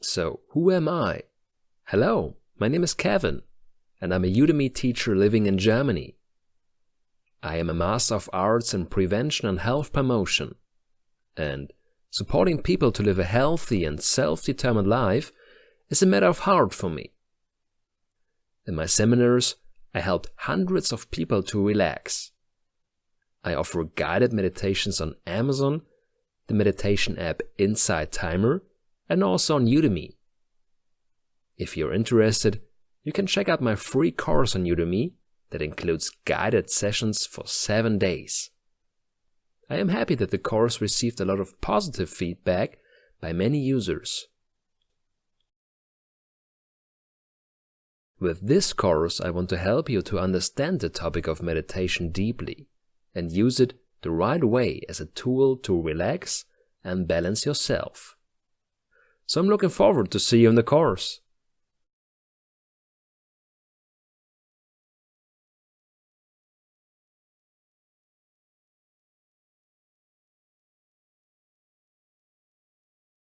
So, who am I? Hello, my name is Kevin, and I'm a Udemy teacher living in Germany. I am a Master of Arts in Prevention and Health Promotion, and supporting people to live a healthy and self-determined life is a matter of heart for me. In my seminars, I help hundreds of people to relax. I offer guided meditations on Amazon, the meditation app Insight Timer, and also on Udemy. If you're interested, you can check out my free course on Udemy that includes guided sessions for 7 days. I am happy that the course received a lot of positive feedback by many users. With this course, I want to help you to understand the topic of meditation deeply and use it the right way as a tool to relax and balance yourself. So I'm looking forward to see you in the course.